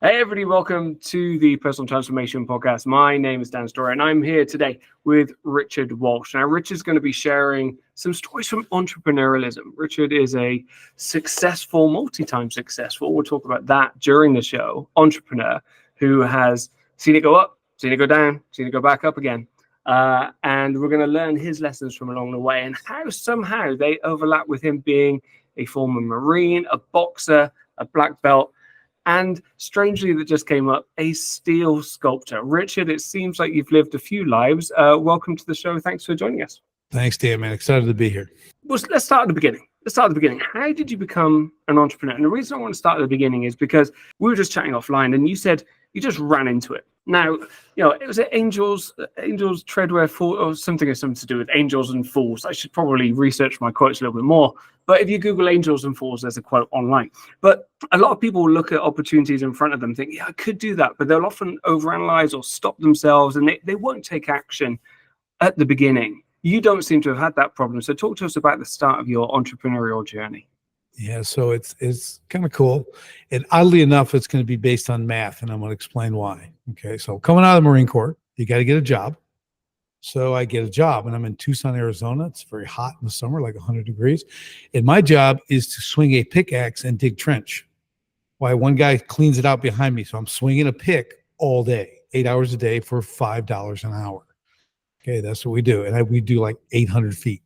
Hey everybody, welcome to the Personal Transformation Podcast. My name is Dan Story and I'm here today with Richard Walsh. Now, Richard's going to be sharing some stories from entrepreneurialism. Richard is a successful, multi-time successful, we'll talk about that during the show, entrepreneur who has seen it go up, seen it go down, seen it go back up again. And we're going to learn his lessons from along the way and how somehow they overlap with him being a former Marine, a boxer, a black belt, and strangely, that just came up, a steel sculptor. Richard, it seems like you've lived a few lives. Welcome to the show. Thanks for joining us. Thanks, Dan, man. Excited to be here. Well, let's start at the beginning. How did you become an entrepreneur? And the reason I want to start at the beginning is because we were just chatting offline and you said you just ran into it. Now, it was angels treadwear fall or something to do with angels and fools. I should probably research my quotes a little bit more. But if you Google angels and fools, there's a quote online. But a lot of people look at opportunities in front of them, think, yeah, I could do that. But they'll often overanalyze or stop themselves and they won't take action at the beginning. You don't seem to have had that problem. So talk to us about the start of your entrepreneurial journey. Yeah, so it's kind of cool. And oddly enough, it's going to be based on math, and I'm going to explain why. Okay, so coming out of the Marine Corps, you got to get a job. So I get a job, and I'm in Tucson, Arizona. It's very hot in the summer, like 100 degrees. And my job is to swing a pickaxe and dig trench. While one guy cleans it out behind me. So I'm swinging a pick all day, 8 hours a day for $5 an hour. Okay, that's what we do. And we do like 800 feet.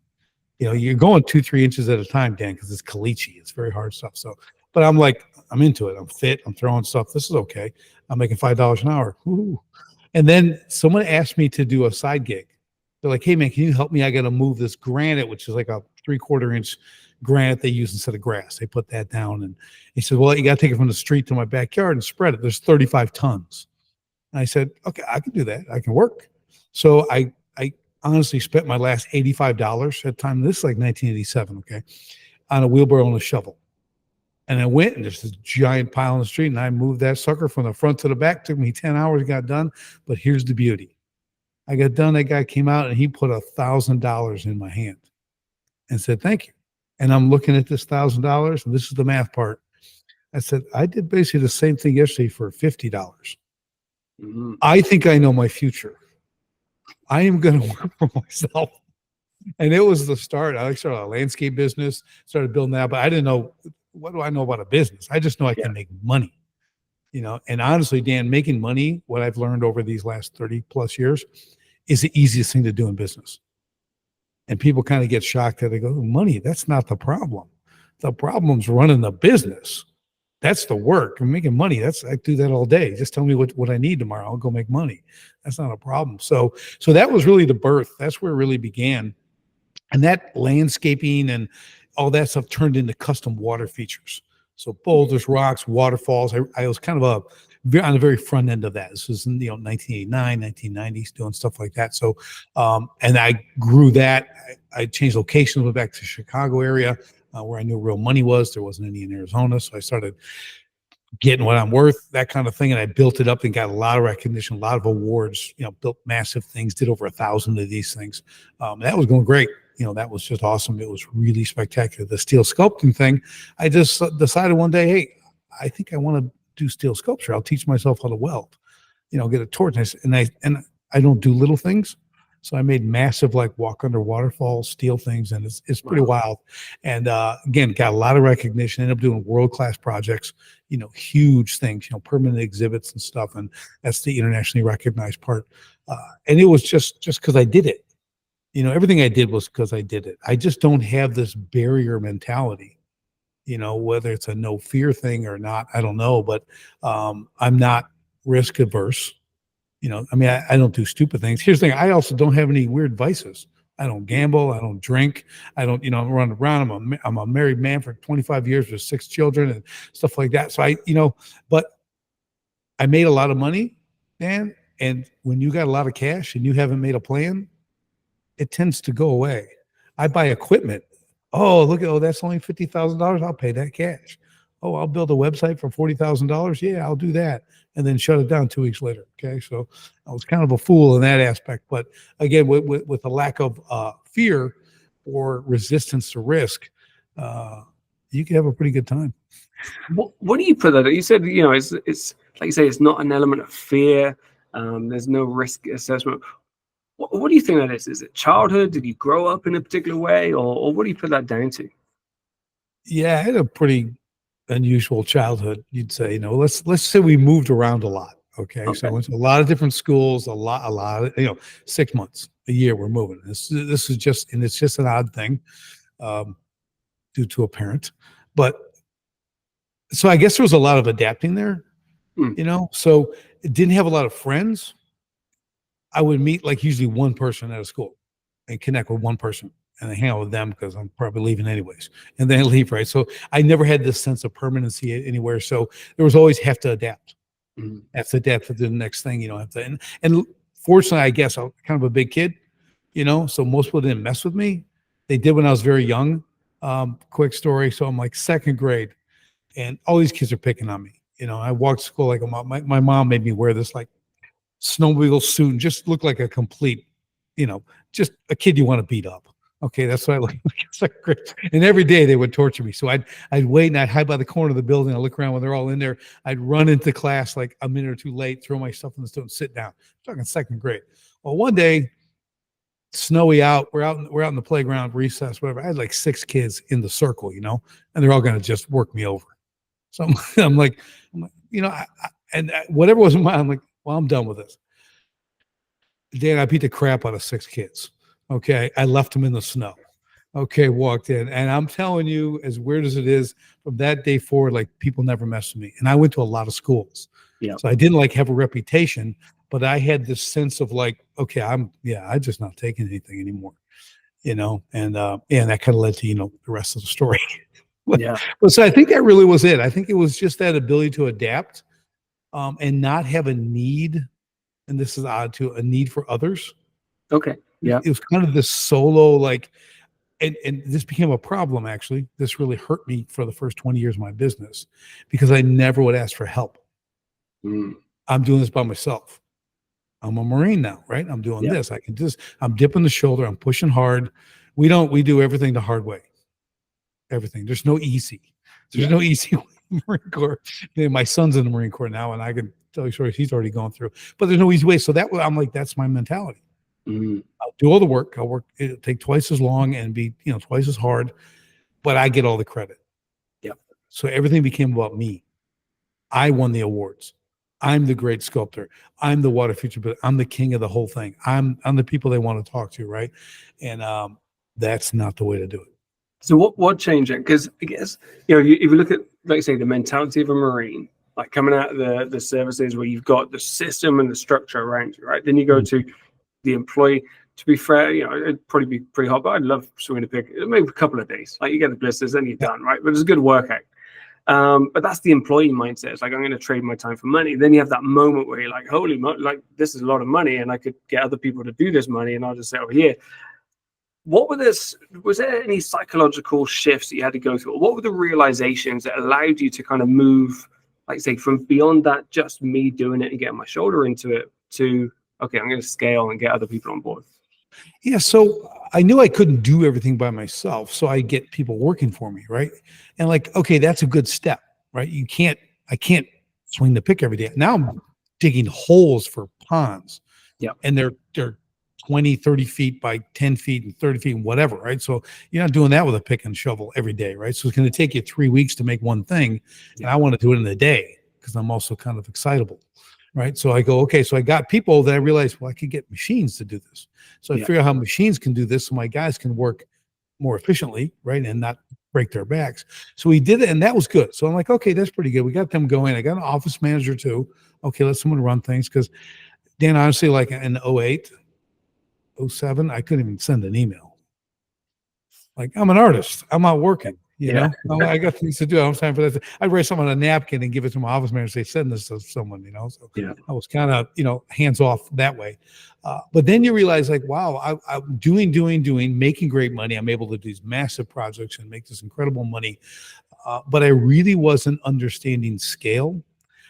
You're going 2-3 inches at a time, Dan, because it's caliche. It's very hard stuff. So, but I'm into it. I'm fit. I'm throwing stuff. This is okay. I'm making $5 an hour. Ooh. And then someone asked me to do a side gig. They're like, hey, man, can you help me? I got to move this granite, which is like a 3/4 inch granite they use instead of grass. They put that down. And he said, well, you got to take it from the street to my backyard and spread it. There's 35 tons. And I said, okay, I can do that. I can work. So I honestly spent my last $85 at the time. This is like 1987, okay, on a wheelbarrow and a shovel. And I went and there's this giant pile in the street and I moved that sucker from the front to the back. Took me 10 hours, got done. But here's the beauty. I got done. That guy came out and he put $1,000 in my hand and said, thank you. And I'm looking at this $1,000 and this is the math part. I said, I did basically the same thing yesterday for $50. Mm-hmm. I think I know my future. I am going to work for myself. And it was the start. I started a landscape business, started building that, but I didn't know, what do I know about a business? I just know I can make money, and honestly, Dan, making money, what I've learned over these last 30 plus years is the easiest thing to do in business. And people kind of get shocked that they go, money, that's not the problem. The problem's running the business. That's the work. I'm making money. I do that all day. Just tell me what I need tomorrow. I'll go make money. That's not a problem. So that was really the birth. That's where it really began. And that landscaping and all that stuff turned into custom water features. So boulders, rocks, waterfalls. I was kind of on the very front end of that. This was in 1989, 1990s, doing stuff like that. So, and I grew that. I changed locations, went back to Chicago area. Where I knew real money was. There wasn't any in Arizona. So I started getting what I'm worth, that kind of thing. And I built it up and got a lot of recognition, a lot of awards, built massive things, did over 1,000 of these things. That was going great. That was just awesome. It was really spectacular. The steel sculpting thing, I just decided one day, hey, I think I want to do steel sculpture. I'll teach myself how to weld, get a torch. And I don't do little things. So I made massive, like walk under waterfalls, steel things, and it's pretty wild. And again, got a lot of recognition. Ended up doing world-class projects, huge things, permanent exhibits and stuff. And that's the internationally recognized part. And it was just because I did it. Everything I did was because I did it. I just don't have this barrier mentality. Whether it's a no fear thing or not, I don't know. But I'm not risk averse. I don't do stupid things. Here's the thing. I also don't have any weird vices. I don't gamble. I don't drink. I don't, run around. I'm a married man for 25 years with 6 children and stuff like that. So but I made a lot of money, Dan. And when you got a lot of cash and you haven't made a plan, it tends to go away. I buy equipment. Oh, that's only $50,000. I'll pay that cash. Oh, I'll build a website for $40,000. Yeah, I'll do that. And then shut it down 2 weeks later. Okay. So I was kind of a fool in that aspect. But again, with a lack of fear or resistance to risk, you can have a pretty good time. What do you put that? You said, it's like you say, it's not an element of fear. There's no risk assessment. What do you think that is? Is it childhood? Did you grow up in a particular way, or what do you put that down to? Yeah, I had a pretty unusual childhood, you'd say. Let's say we moved around a lot. Okay, so I Okay. went to a lot of different schools, a lot of, 6 months, a year we're moving. This is just, and it's just an odd thing, um, due to a parent. But so I guess there was a lot of adapting there, Mm, So it didn't have a lot of friends. I would meet like usually one person at a school and connect with one person and I hang out with them because I'm probably leaving anyways. And then I leave, right? So I never had this sense of permanency anywhere. So there was always have to adapt. mm, Have to adapt to the next thing, have to, and fortunately, I guess I'm kind of a big kid, so most people didn't mess with me. They did when I was very young. Quick story. So I'm like second grade and all these kids are picking on me. I walked to school like my mom made me wear this like snowmobile suit and just looked like a complete, just a kid you want to beat up. Okay, that's what I look like. It's like great. And every day they would torture me. So I'd wait and I'd hide by the corner of the building. I'd look around when they're all in there. I'd run into class like a minute or two late, throw my stuff in the stove and sit down. I'm talking second grade. Well, one day, snowy out, we're out in the playground, recess, whatever. I had like 6 kids in the circle, and they're all gonna just work me over. So I'm like, whatever was in my, I'm like, well, I'm done with this. Dan, I beat the crap out of 6 kids. Okay. I left them in the snow. Okay. Walked in. And I'm telling you, as weird as it is, from that day forward, like people never messed with me. And I went to a lot of schools. yeah. So I didn't like have a reputation, but I had this sense of like, okay, I'm just not taking anything anymore, and that kind of led to, the rest of the story. Yeah. But so I think that really was it. I think it was just that ability to adapt, and not have a need. And this is odd too, a need for others. Okay. Yeah. It was kind of this solo, like, and this became a problem. Actually, this really hurt me for the first 20 years of my business because I never would ask for help. Mm, I'm doing this by myself. I'm a Marine now, right? I'm doing yeah. this. I can just, I'm dipping the shoulder. I'm pushing hard. We do everything the hard way. Everything. There's no easy. There's Yeah. no easy way in the Marine Corps. My son's in the Marine Corps now, and I can tell you stories he's already gone through. But there's no easy way. So I'm like, that's my mentality. Mm, I'll do all the work. It'll take twice as long and be, twice as hard, but I get all the credit. yeah. So everything became about me. I won the awards. I'm the great sculptor. I'm the water feature, but I'm the king of the whole thing. I'm the people they want to talk to, right? And that's not the way to do it. So what changed it? Because I guess if you look at, like say, the mentality of a Marine, like coming out of the services where you've got the system and the structure around you, right? Then you go to the employee. To be fair, it'd probably be pretty hot, but I'd love swinging a pig maybe a couple of days. Like you get the blisters, then you're done, right? But it's a good workout. But that's the employee mindset. It's like, I'm going to trade my time for money. Then you have that moment where you're like, holy like this is a lot of money and I could get other people to do this money and I'll just say, oh, here. Was there any psychological shifts that you had to go through? Or what were the realizations that allowed you to kind of move, like say, from beyond that, just me doing it and getting my shoulder into it to, okay, I'm going to scale and get other people on board? Yeah. So I knew I couldn't do everything by myself. So I get people working for me. Right. And like, okay, that's a good step, right? I can't swing the pick every day. Now I'm digging holes for ponds. Yeah. And they're 20, 30 feet by 10 feet and 30 feet and whatever. Right. So you're not doing that with a pick and shovel every day. Right. So it's going to take you 3 weeks to make one thing. And I want to do it in a day because I'm also kind of excitable. Right. So I go, okay, so I got people that I realized, well, I could get machines to do this. So I figure out how machines can do this so my guys can work more efficiently, right, and not break their backs. So we did it, and that was good. So I'm like, okay, that's pretty good. We got them going. I got an office manager too. Okay, let someone run things because, Dan, honestly, like in 08, 07, I couldn't even send an email. Like, I'm an artist. I'm out working. You know, I got things to do. I don't have time for that. I'd write something on a napkin and give it to my office manager. Say, send this to someone, So I was kind of, hands off that way. But then you realize like, wow, I'm doing, making great money. I'm able to do these massive projects and make this incredible money. But I really wasn't understanding scale.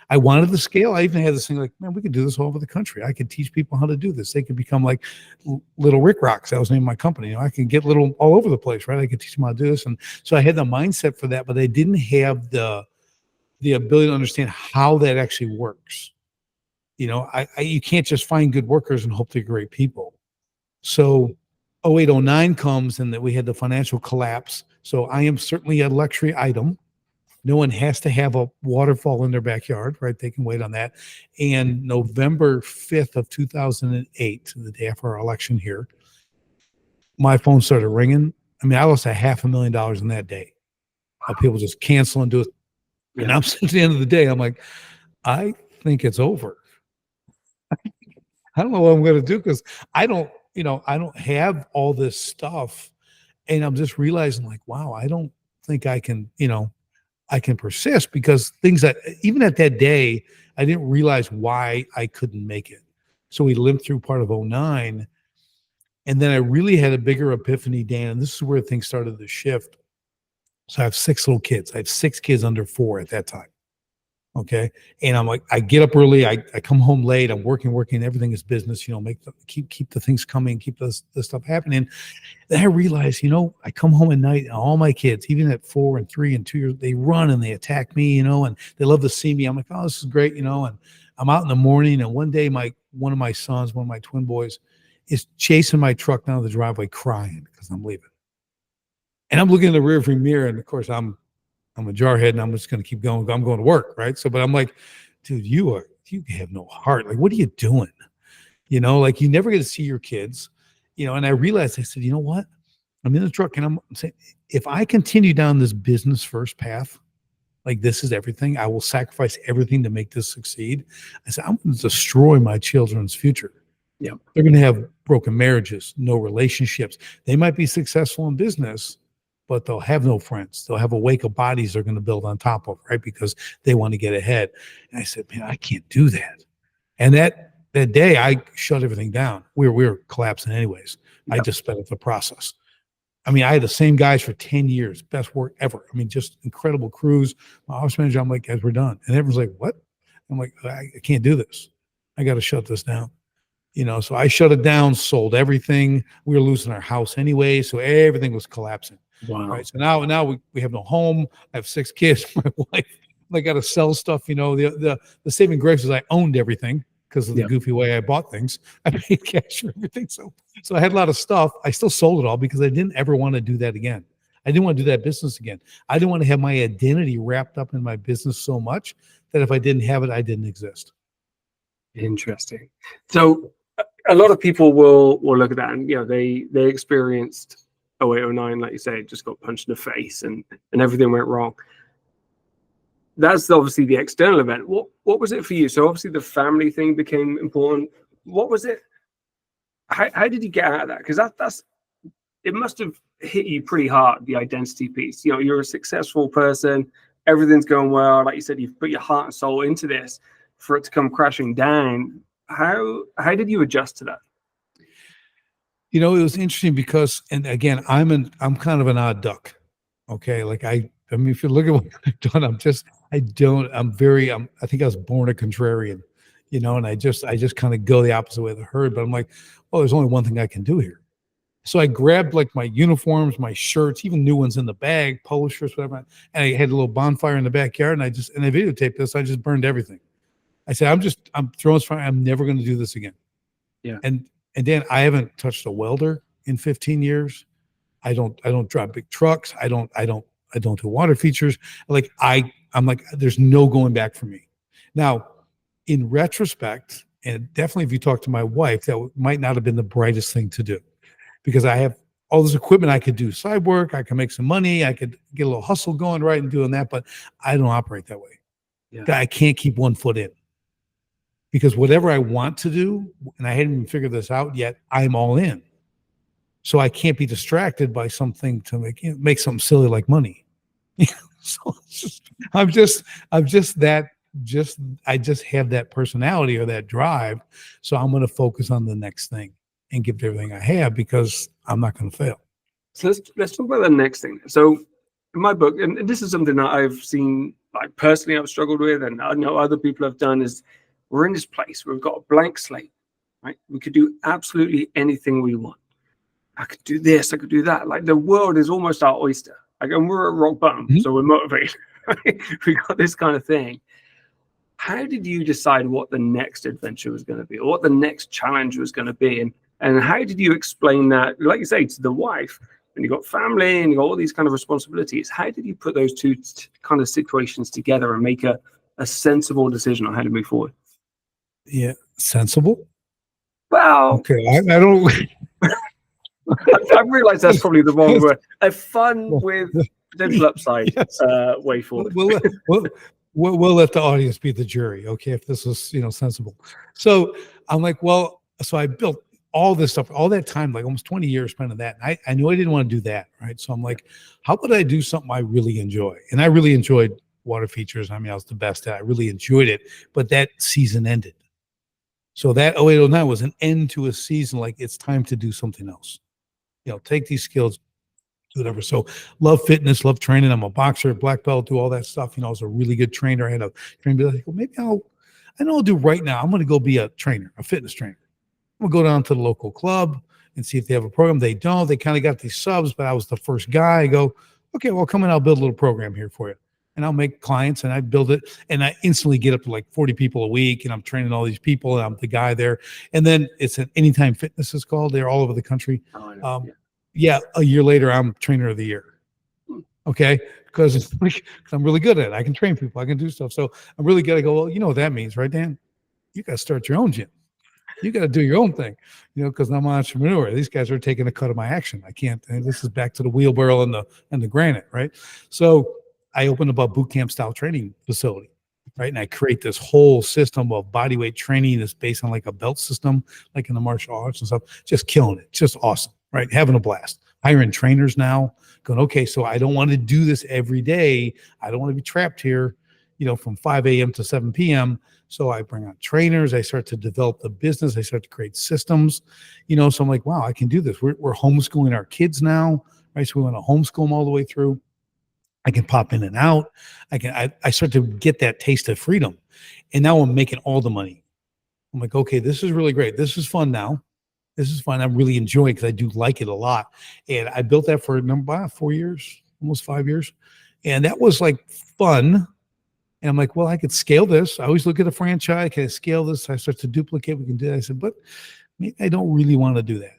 I wanted the scale. I even had this thing like, man, we could do this all over the country. I could teach people how to do this. They could become like little Rick Rocks. That was the name of my company. I can get little all over the place, right? I could teach them how to do this. And so I had the mindset for that, but I didn't have the the ability to understand how that actually works. You know, you can't just find good workers and hope they're great people. So 08, 09 comes and that we had the financial collapse. So I am certainly a luxury item. No one has to have a waterfall in their backyard, right? They can wait on that. And November 5th of 2008, the day after our election here, my phone started ringing. I mean, I lost $500,000 in that day of people just canceling, do it. And I'm at the end of the day, I'm like, I think it's over. I don't know what I'm going to do because I don't have all this stuff. And I'm just realizing like, wow, I don't think I can, I can persist because things that even at that day, I didn't realize why I couldn't make it. So we lived through part of 09. And then I really had a bigger epiphany, Dan, and this is where things started to shift. So I have 6 little kids. I have 6 kids under 4 at that time. Okay. And I'm like, I get up early. I come home late. I'm working. Everything is business, keep the things coming, keep the stuff happening. Then I realized, I come home at night and all my kids, even at 4 and 3 and 2 years, they run and they attack me, and they love to see me. I'm like, oh, this is great, and I'm out in the morning. And one day one of my sons, one of my twin boys, is chasing my truck down the driveway crying because I'm leaving. And I'm looking in the rearview mirror. And of course I'm a jarhead and I'm just going to keep going. I'm going to work. Right. So, but I'm like, dude, you have no heart. Like, what are you doing? Like you never get to see your kids, and I realized, I said, you know what? I'm in the truck and I'm saying, if I continue down this business first path, like this is everything, I will sacrifice everything to make this succeed. I said, I'm going to destroy my children's future. Yeah. They're going to have broken marriages, no relationships. They might be successful in business, but they'll have no friends. They'll have a wake of bodies they're going to build on top of, right? Because they want to get ahead. And I said, man, I can't do that. And that day I shut everything down. We were collapsing anyways. Yep. I just sped up the process. I mean, I had the same guys for 10 years, best work ever. I mean, just incredible crews. My office manager, I'm like, guys, we're done. And everyone's like, what? I'm like, I can't do this. I got to shut this down. So I shut it down, sold everything. We were losing our house anyway. So everything was collapsing. Wow. Right. So now we have no home. I have 6 kids. My wife, I got to sell stuff. The saving grace is I owned everything because of the goofy way I bought things. I paid cash for everything. So I had a lot of stuff. I still sold it all because I didn't ever want to do that again. I didn't want to do that business again. I didn't want to have my identity wrapped up in my business so much that if I didn't have it, I didn't exist. Interesting. So a lot of people will look at that and they experienced 08, 09, like you say, just got punched in the face and everything went wrong. That's obviously the external event. What was it for you? So obviously the family thing became important. What was it? How did you get out of that? Because that's it must have hit you pretty hard, the identity piece. You're a successful person, everything's going well. Like you said, you've put your heart and soul into this. For it to come crashing down, how did you adjust to that? It was interesting because, and again, I'm kind of an odd duck. Okay. Like I mean, if you look at what I've done, I think I was born a contrarian, and I just kind of go the opposite way of the herd, but I'm like, well, there's only one thing I can do here. So I grabbed like my uniforms, my shirts, even new ones in the bag, polo shirts, whatever. And I had a little bonfire in the backyard and I videotaped this. I just burned everything. I said, I'm throwing this fire. I'm never going to do this again. Yeah. And Dan, I haven't touched a welder in 15 years. I don't drive big trucks. I don't do water features. Like I'm like, there's no going back for me. Now, in retrospect, and definitely if you talk to my wife, that might not have been the brightest thing to do because I have all this equipment. I could do side work. I could make some money. I could get a little hustle going right and doing that, but I don't operate that way. Yeah. I can't keep one foot in. Because whatever I want to do, and I hadn't even figured this out yet, I'm all in. So I can't be distracted by something to make something silly like money. So I just have that personality or that drive. So I'm going to focus on the next thing and give it everything I have because I'm not going to fail. So let's talk about the next thing. So in my book, and this is something that I've seen, like personally, I've struggled with, and I know other people have done, is we're in this place where we've got a blank slate, right? We could do absolutely anything we want. I could do this, I could do that. Like the world is almost our oyster. Like, and we're at rock bottom, so we're motivated. We got this kind of thing. How did you decide what the next adventure was going to be, or what the next challenge was going to be? And how did you explain that, like you say, to the wife? And you got family and you got all these kind of responsibilities. How did you put those two kind of situations together and make a sensible decision on how to move forward? Yeah, sensible. Well, Okay, I don't. I realize that's probably the wrong word. A fun with potential upside Yes. way forward. We'll let the audience be the jury, okay? If this is sensible. So I'm like, well, so I built all this stuff, all that time, like almost 20 years spent on that. And I knew I didn't want to do that, right? So I'm like, how about I do something I really enjoy? And I really enjoyed water features. I mean, I was the best at it. I really enjoyed it, but that season ended. So that 0809 was an end to a season. Like, it's time to do something else. Take these skills, whatever. So love fitness, love training. I'm a boxer, black belt, do all that stuff. I was a really good trainer. I had a trainer. Like, well, maybe I know I'll do right now. I'm going to go be a trainer, a fitness trainer. I'm going to go down to the local club and see if they have a program. They don't. They kind of got these subs, but I was the first guy. I go, okay, well, come in. I'll build a little program here for you. And I'll make clients and I build it. And I instantly get up to like 40 people a week. And I'm training all these people. And I'm the guy there. And then it's an Anytime Fitness is called. They're all over the country. Oh, I know. Yeah, a year later, I'm trainer of the year. Okay, because I'm really good at it. I can train people. I can do stuff. So I'm really good. I go, well, you know what that means, right, Dan? You got to start your own gym. You got to do your own thing, because I'm an entrepreneur. These guys are taking a cut of my action. I can't. And this is back to the wheelbarrow and the granite, right? So I opened up a boot camp style training facility, right? And I create this whole system of body weight training that's based on like a belt system, like in the martial arts and stuff. Just killing it. Just awesome, right? Having a blast. Hiring trainers now. Going, okay, so I don't want to do this every day. I don't want to be trapped here, from 5 a.m. to 7 p.m. So I bring on trainers. I start to develop the business. I start to create systems, so I'm like, wow, I can do this. We're homeschooling our kids now, right? So we want to homeschool them all the way through. I can pop in and out. I start to get that taste of freedom. And now I'm making all the money. I'm like, okay, this is really great. This is fun now. This is fun. I'm really enjoying it because I do like it a lot. And I built that for 4 years, almost 5 years. And that was like fun. And I'm like, well, I could scale this. I always look at a franchise. Can I scale this? I start to duplicate. We can do that. I said, but I don't really want to do that.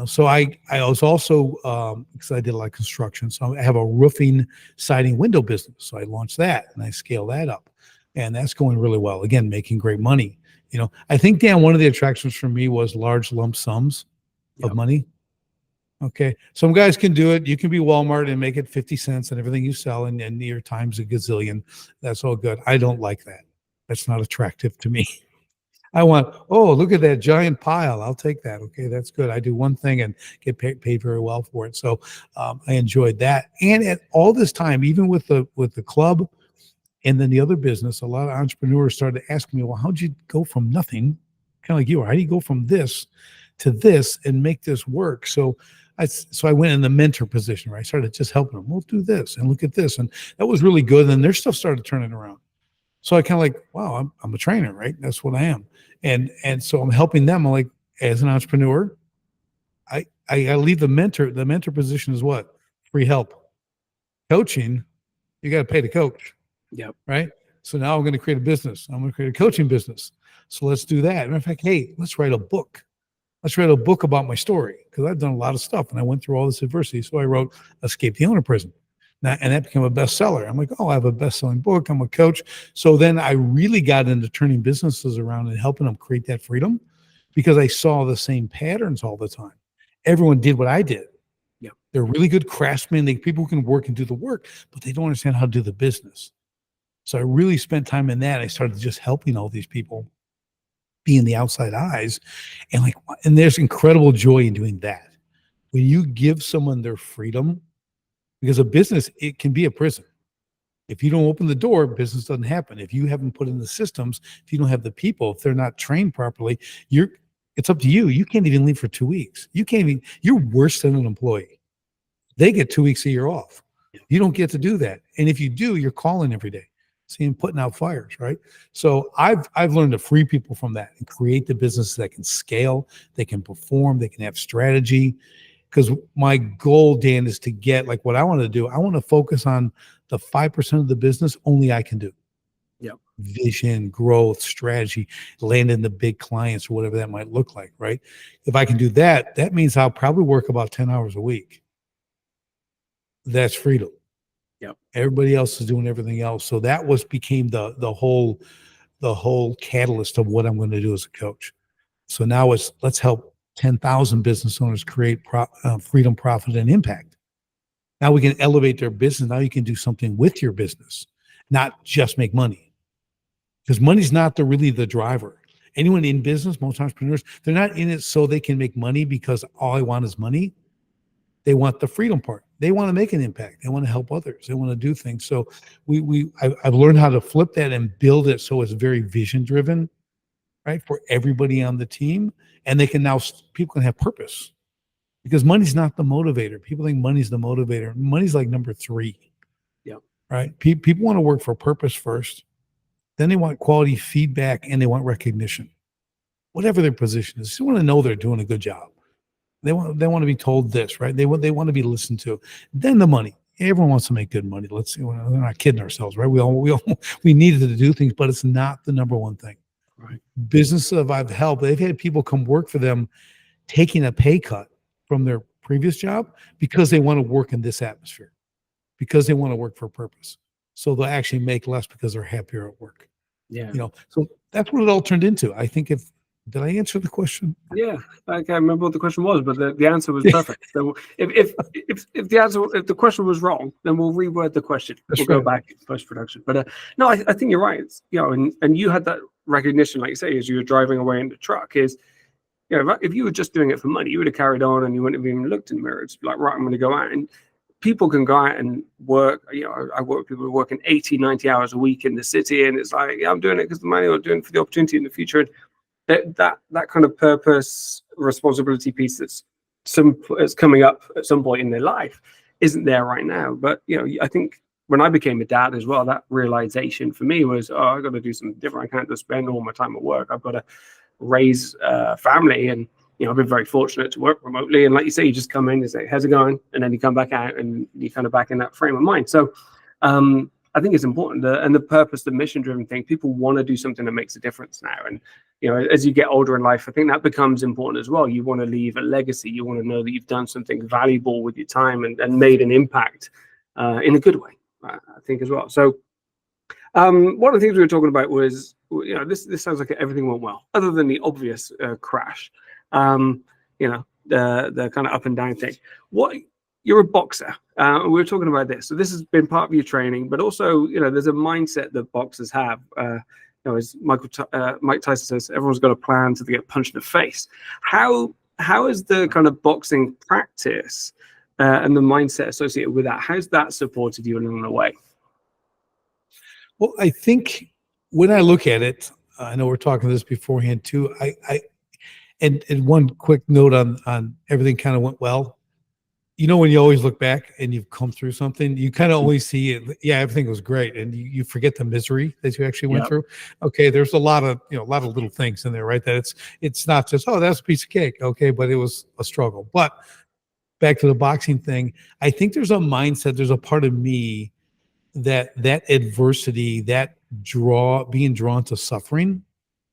So I was also, because I did a lot of construction. So I have a roofing, siding, window business. So I launched that and I scale that up. And that's going really well. Again, making great money. I think, Dan, one of the attractions for me was large lump sums of money. Okay. Some guys can do it. You can be Walmart and make it 50 cents and everything you sell and your times a gazillion. That's all good. I don't like that. That's not attractive to me. I want, oh, look at that giant pile. I'll take that. Okay. That's good. I do one thing and get paid very well for it. So I enjoyed that. And at all this time, even with the club, and then the other business, a lot of entrepreneurs started asking me, well, how'd you go from nothing, kind of like you are? How do you go from this to this and make this work? So I went in the mentor position, right? I started just helping them. We'll do this and look at this. And that was really good. And their stuff started turning around. So I kind of like, wow, I'm a trainer, right? That's what I am. And so I'm helping them. I'm like, as an entrepreneur, I leave the mentor position is what? Free help. Coaching, you got to pay the coach. Yep. Right. So now I'm going to create a business. I'm going to create a coaching business. So let's do that. Matter of fact, hey, let's write a book. Let's write a book about my story because I've done a lot of stuff and I went through all this adversity. So I wrote Escape the Owner Prison. Now, and that became a bestseller. I'm like, oh, I have a best-selling book. I'm a coach. So then I really got into turning businesses around and helping them create that freedom because I saw the same patterns all the time. Everyone did what I did. Yep. They're really good craftsmen. People who can work and do the work, but they don't understand how to do the business. So I really spent time in that. I started just helping all these people, being the outside eyes, and there's incredible joy in doing that. When you give someone their freedom, because a business, it can be a prison. If you don't open the door, business doesn't happen. If you haven't put in the systems, if you don't have the people, if they're not trained properly, it's up to you. You can't even leave for 2 weeks. You're worse than an employee. They get 2 weeks a year off. You don't get to do that. And if you do, you're calling every day. Seeing putting out fires, right? So I've learned to free people from that and create the businesses that can scale, they can perform, they can have strategy. because my goal, Dan, is to get like what I want to do. I want to focus on the 5% of the business only I can do. Yeah. Vision, growth, strategy, landing the big clients or whatever that might look like, right? If I can do that, that means I'll probably work about 10 hours a week. That's freedom. Yep. Everybody else is doing everything else. So that became the whole catalyst of what I'm going to do as a coach. So now let's help 10,000 business owners create freedom, profit, and impact. Now we can elevate their business. Now you can do something with your business, not just make money. Because money's not really the driver. Anyone in business, most entrepreneurs, they're not in it so they can make money because all I want is money. They want the freedom part. They want to make an impact. They want to help others. They want to do things. So I've learned how to flip that and build it so it's very vision driven, right, for everybody on the team. And people can have purpose because money's not the motivator. People think money's the motivator. Money's like number 3. Yeah. Right. People want to work for purpose first. Then they want quality feedback and they want recognition, whatever their position is. They want to know they're doing a good job. They want to be told this, right? They want to be listened to. Then the money. Everyone wants to make good money. Let's see. We're not kidding ourselves, right? We needed to do things, but it's not the number one thing. Right. Businesses I've helped, they've had people come work for them, taking a pay cut from their previous job because they want to work in this atmosphere, because they want to work for a purpose. So they'll actually make less because they're happier at work. Yeah. So that's what it all turned into. I think did I answer the question? Yeah, I can't remember what the question was, but the answer was perfect. So if the question was wrong, then we'll reword the question. We'll go back in post production. But no, I think you're right. It's, and you had that recognition, like you say, as you were driving away in the truck. Is if you were just doing it for money, you would have carried on and you wouldn't have even looked in the mirror. It's like, right, I'm going to go out. And people can go out and work. I work with people who are working 80, 90 hours a week in the city, and it's like, I'm doing it because the money, or doing it for the opportunity in the future. And that kind of purpose, responsibility piece that's coming up at some point in their life isn't there right now. But I think when I became a dad as well, that realization for me was, I got to do something different. I can't just spend all my time at work. I've got to raise a family. And I've been very fortunate to work remotely. And like you say, you just come in and say, how's it going? And then you come back out and you're kind of back in that frame of mind. So I think it's important. And the purpose, the mission-driven thing, people want to do something that makes a difference now. And as you get older in life, I think that becomes important as well. You want to leave a legacy. You want to know that you've done something valuable with your time and made an impact in a good way, I think, as well. So one of the things we were talking about was, this sounds like everything went well, other than the obvious crash. The kind of up and down thing. You're a boxer. We were talking about this. So this has been part of your training, but also, there's a mindset that boxers have. As Mike Tyson says, everyone's got a plan to get punched in the face. How is the kind of boxing practice and the mindset associated with that, how's that supported you along the way? Well, I think when I look at it, I know we're talking this beforehand too. And one quick note on everything kind of went well. When you always look back and you've come through something, you kind of always see it. Yeah, everything was great, and you forget the misery that you actually went through. Okay, there's a lot of little things in there, right? That it's not just, oh, that's a piece of cake. Okay, but it was a struggle. But back to the boxing thing, I think there's a mindset. There's a part of me that adversity, being drawn to suffering,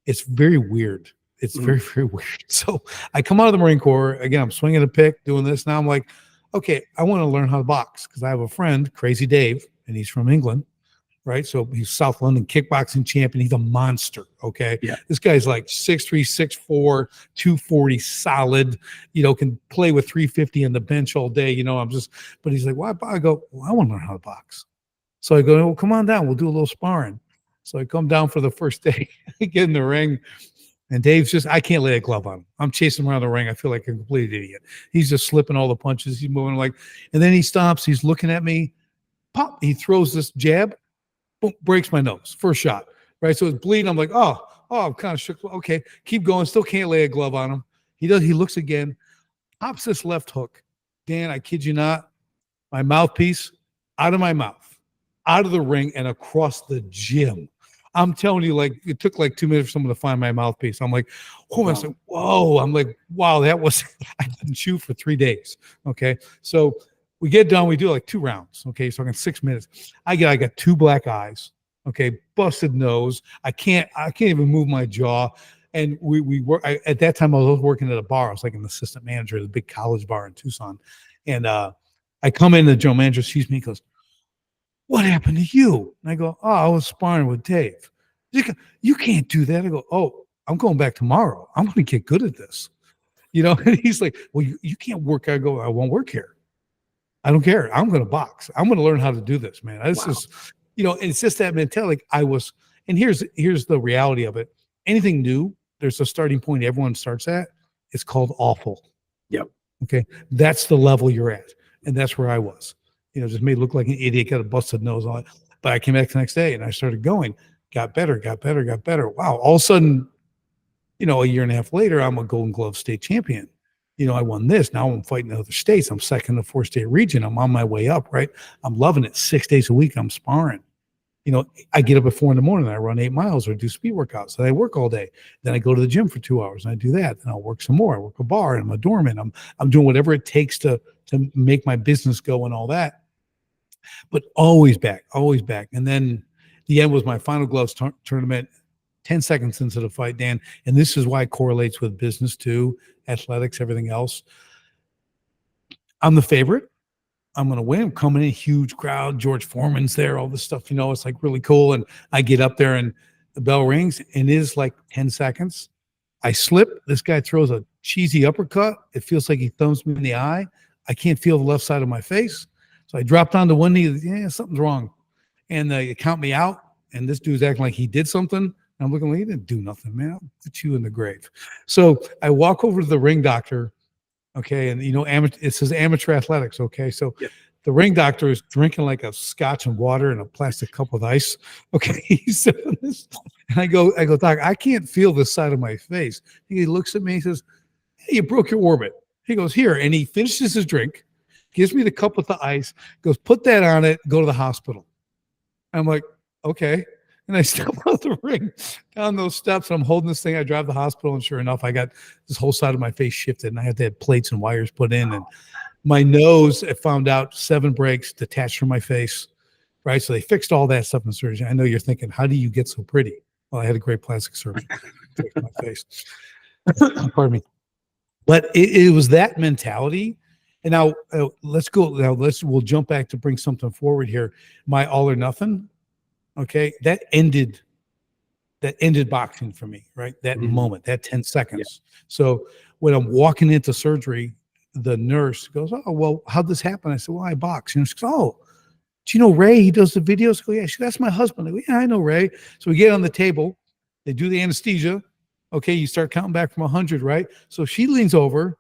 it's very weird. It's very, very weird. So I come out of the Marine Corps, again, I'm swinging a pick, doing this. Now I'm like, okay, I want to learn how to box because I have a friend, Crazy Dave, and he's from England, right? So he's South London kickboxing champion. He's a monster, okay? Yeah. This guy's like 6'3", 6'4", 240 solid, can play with 350 on the bench all day, but he's like, why? I go, well, I want to learn how to box. So I go, well, come on down. We'll do a little sparring. So I come down for the first day, get in the ring. And Dave's I can't lay a glove on him. I'm chasing him around the ring. I feel like a complete idiot. He's just slipping all the punches. He's moving and then he stops. He's looking at me. Pop. He throws this jab. Boom, breaks my nose. First shot. Right. So it's bleeding. I'm like, oh, I'm kind of shook. Okay. Keep going. Still can't lay a glove on him. He does. He looks again. Pops this left hook. Dan, I kid you not. My mouthpiece out of my mouth, out of the ring and across the gym. I'm telling you, like it took like 2 minutes for someone to find my mouthpiece. I'm like, oh, I was like, whoa. I'm like, wow, that was I didn't chew for 3 days. Okay. So we get done, we do like 2 rounds. Okay. So in 6 minutes. I got 2 black eyes. Okay, busted nose. I can't even move my jaw. And we were at that time I was working at a bar. I was like an assistant manager at a big college bar in Tucson. And I come in, the general manager sees me, he goes, what happened to you? And I go, oh, I was sparring with Dave. You can't do that. I go, oh, I'm going back tomorrow. I'm going to get good at this. And he's like, well, you can't work. I go, I won't work here. I don't care. I'm going to box. I'm going to learn how to do this, man. This is, it's just that mentality. And here's the reality of it. Anything new, there's a starting point everyone starts at. It's called awful. Yep. Okay. That's the level you're at. And that's where I was. Just made look like an idiot, got a busted nose on it. But I came back the next day and I started going, got better. Wow. All of a sudden, a year and a half later, I'm a Golden Glove state champion. I won this. Now I'm fighting in other states. I'm second in the 4-state region. I'm on my way up, right? I'm loving it. 6 days a week, I'm sparring. I get up at 4 a.m. and I run 8 miles or do speed workouts. And I work all day. Then I go to the gym for 2 hours and I do that. Then I'll work some more. I work a bar and I'm a doorman. I'm doing whatever it takes to make my business go and all that. But always back. And then the end was my final gloves tournament, 10 seconds into the fight, Dan. And this is why it correlates with business too, athletics, everything else. I'm the favorite. I'm going to win. I'm coming in, huge crowd. George Foreman's there, all this stuff, it's like really cool. And I get up there and the bell rings and it is like 10 seconds. I slip. This guy throws a cheesy uppercut. It feels like he thumbs me in the eye. I can't feel the left side of my face. So I dropped down to one knee. Yeah, something's wrong. And they count me out. And this dude's acting like he did something. I'm looking like, he didn't do nothing, man. I'll put you in the grave. So I walk over to the ring doctor. Okay. And, it says amateur athletics. Okay. So the ring doctor is drinking like a scotch and water and a plastic cup with ice. Okay. He's saying this. And I go, Doc, I can't feel this side of my face. He looks at me. He says, hey, you broke your orbit. He goes, here. And he finishes his drink, gives me the cup with the ice, goes, put that on it, go to the hospital. I'm like, okay. And I step out the ring down those steps. And I'm holding this thing. I drive to the hospital. And sure enough, I got this whole side of my face shifted. And I had to have plates and wires put in. And my nose, I found out 7 breaks detached from my face. Right. So they fixed all that stuff in surgery. I know you're thinking, how do you get so pretty? Well, I had a great plastic surgeon fix my face. Pardon me. But it was that mentality. And now let's go. Now we'll jump back to bring something forward here. My all or nothing. Okay. That ended boxing for me, right? That moment, that 10 seconds. Yeah. So when I'm walking into surgery, the nurse goes, oh, well, how'd this happen? I said, well, I box. And she goes, oh, do you know Ray? He does the videos. I go, yeah. She goes, that's my husband. I go, yeah, I know Ray. So we get on the table. They do the anesthesia. Okay. You start counting back from 100, right? So she leans over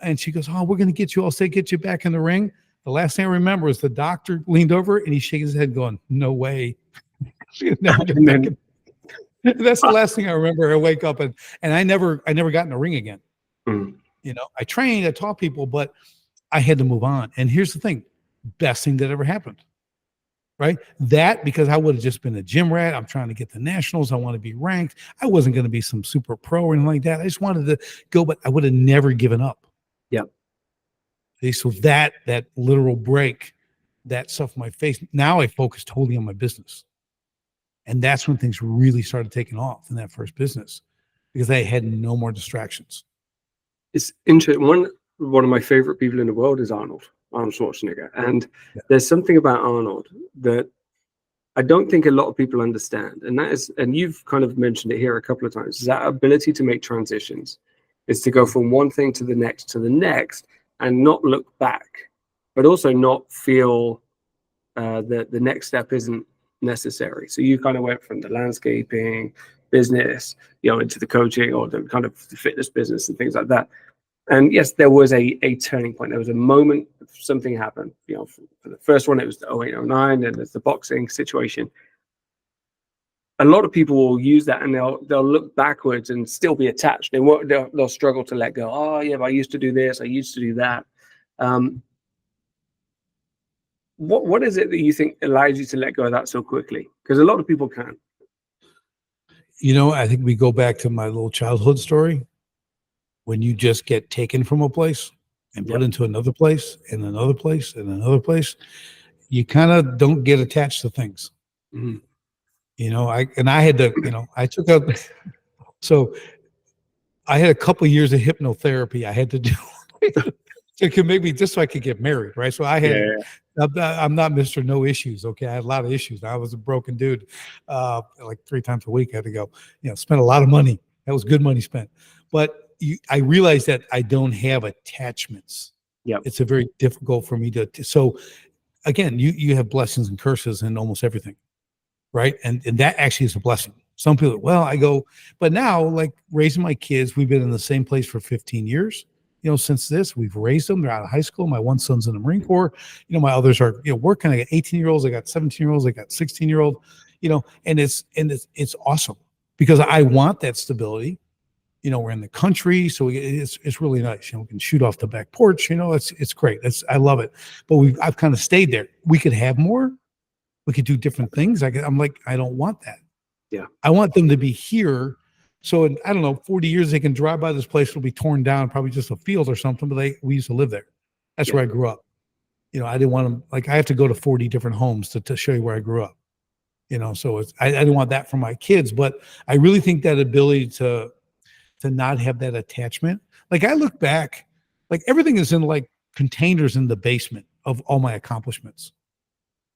and she goes, oh, we're going to get you. I'll say, get you back in the ring. The last thing I remember is the doctor leaned over and he shakes his head going, no way. That's the last thing I remember. I wake up and I never got in the ring again. I trained, I taught people, but I had to move on. And here's the thing, best thing that ever happened, right? That, because I would have just been a gym rat. I'm trying to get the nationals. I want to be ranked. I wasn't going to be some super pro or anything like that. I just wanted to go, but I would have never given up. Yep. Okay, so that literal break, that stuff in my face, now I focus totally on my business. And that's when things really started taking off in that first business because I had no more distractions. It's interesting. One of my favorite people in the world is Arnold Schwarzenegger. And there's something about Arnold that I don't think a lot of people understand. And that is, and you've kind of mentioned it here a couple of times, is that ability to make transitions. Is to go from one thing to the next and not look back, but also not feel that the next step isn't necessary. So you kind of went from the landscaping business, into the coaching or the kind of the fitness business and things like that. And yes, there was a turning point. There was a moment, something happened. For the first one, it was the 0809, and there's the boxing situation. A lot of people will use that and they'll look backwards and still be attached. They'll struggle to let go. Oh yeah, but I used to do this. I used to do that. What is it that you think allows you to let go of that so quickly? Because a lot of people can. I think we go back to my little childhood story. When you just get taken from a place and put Yep. into another place and another place and another place, you kind of don't get attached to things. Mhm. I had to, I took out, so I had a couple of years of hypnotherapy I had to do to make me just so I could get married, right? So Yeah. I'm not Mr. No Issues. Okay, I had a lot of issues. I was a broken dude. Like 3 times a week, I had to go. Spent a lot of money. That was good money spent. But I realized that I don't have attachments. Yep. It's a very difficult for me to. So again, you have blessings and curses in almost everything, right? And that actually is a blessing. Some people, well, I go, but now, like raising my kids, we've been in the same place for 15 years. Since this, we've raised them. They're out of high school. My one son's in the Marine Corps. My others are, working. I got 18-year-olds. I got 17-year-olds. I got 16-year-old. And it's awesome because I want that stability. We're in the country, so it's really nice. We can shoot off the back porch. It's great. I love it. But I've kind of stayed there. We could have more. We could do different things. I'm like, I don't want that. Yeah. I want them to be here. So in, I don't know, 40 years, they can drive by this place. It'll be torn down, probably just a field or something, but we used to live there. That's where I grew up. I didn't want them, like, I have to go to 40 different homes to show you where I grew up. So I didn't want that for my kids, but I really think that ability to not have that attachment. Like I look back, like everything is in like containers in the basement of all my accomplishments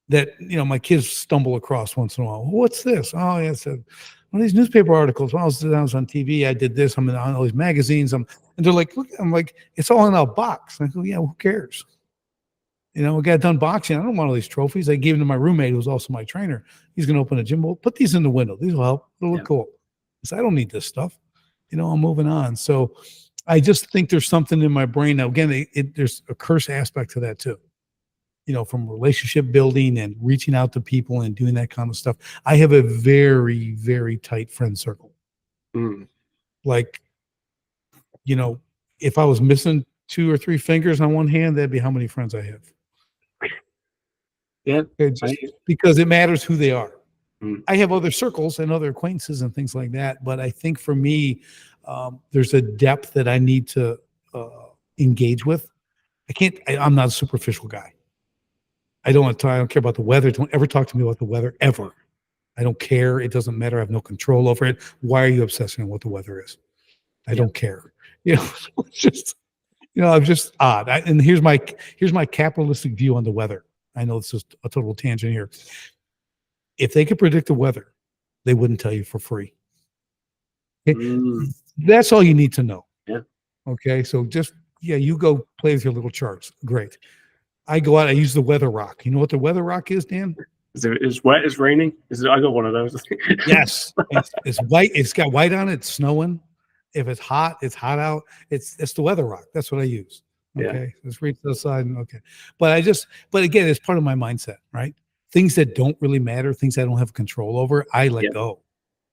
that, my kids stumble across once in a while. What's this? Oh, yeah, it's one of these newspaper articles. Well, I was on TV. I did this. I'm on all these magazines. And they're like, look, I'm like, it's all in a box. And I go, yeah, who cares? We got done boxing. I don't want all these trophies. I gave them to my roommate, who was also my trainer. He's going to open a gym. Well, put these in the window. These will help. It'll look cool. Because I don't need this stuff. I'm moving on. So I just think there's something in my brain. Now, again, there's a curse aspect to that too. From relationship building and reaching out to people and doing that kind of stuff. I have a very, very tight friend circle. Mm. Like, if I was missing 2 or 3 fingers on one hand, that'd be how many friends I have. Yeah. Because it matters who they are. Mm. I have other circles and other acquaintances and things like that. But I think for me, there's a depth that I need to engage with. I'm not a superficial guy. I don't care about the weather. Don't ever talk to me about the weather, ever. I don't care. It doesn't matter. I have no control over it. Why are you obsessing on what the weather is? I don't care. It's just, I'm just odd. And here's my capitalistic view on the weather. I know this is a total tangent here. If they could predict the weather, they wouldn't tell you for free. Okay? Mm. That's all you need to know. Yeah. Okay. So you go play with your little charts. Great. I go out, I use the weather rock. You know what the weather rock is, Dan? It's wet, it's raining. I got one of those. Yes. It's white. It's got white on it. It's snowing. If it's hot out. It's the weather rock. That's what I use. Okay. Yeah. Just reach to the side and okay. But again, it's part of my mindset, right? Things that don't really matter, things I don't have control over, I let go.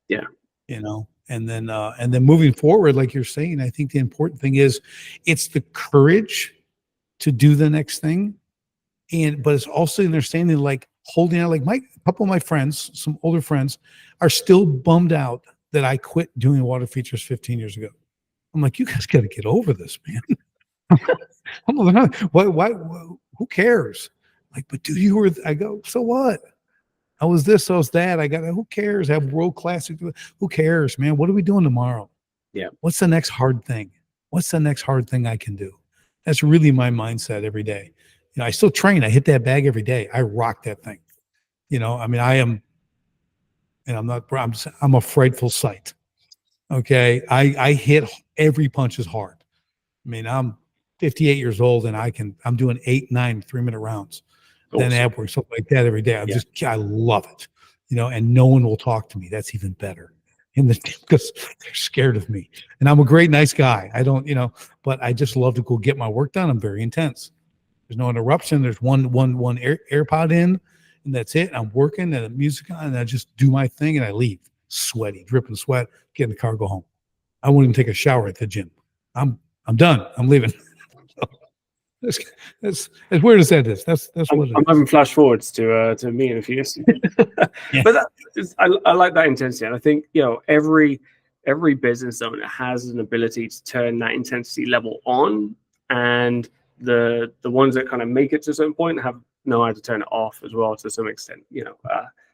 Yeah. And then moving forward, like you're saying, I think the important thing is it's the courage to do the next thing. But it's also understanding, like holding out, like a couple of my friends, some older friends, are still bummed out that I quit doing water features 15 years ago. I'm like, you guys got to get over this, man. I'm like, why, who cares? Like, but I go, so what? I was this, I was that. Who cares? I have world class. Who cares, man? What are we doing tomorrow? Yeah. What's the next hard thing? What's the next hard thing I can do? That's really my mindset every day. I still train. I hit that bag every day. I rock that thing. I am, and I'm a frightful sight. Okay. I hit every punch is hard. I'm 58 years old and I'm doing 8, 9 3-minute rounds. Awesome. Then ab work, something like that every day. I love it. And no one will talk to me. That's even better. Because they're scared of me. And I'm a great, nice guy. I don't, but I just love to go get my work done. I'm very intense. There's no interruption. There's one AirPod in, and that's it. I'm working and the music on, and I just do my thing and I leave. Sweaty, dripping sweat, get in the car, go home. I won't even take a shower at the gym. I'm done. I'm leaving. That's, as weird as that is. That's what it I'm is. having flash forwards to me in a few years. Yeah. But I like that intensity, and I think every business owner has an ability to turn that intensity level on, and the ones that kind of make it to a certain point know how to turn it off as well to some extent.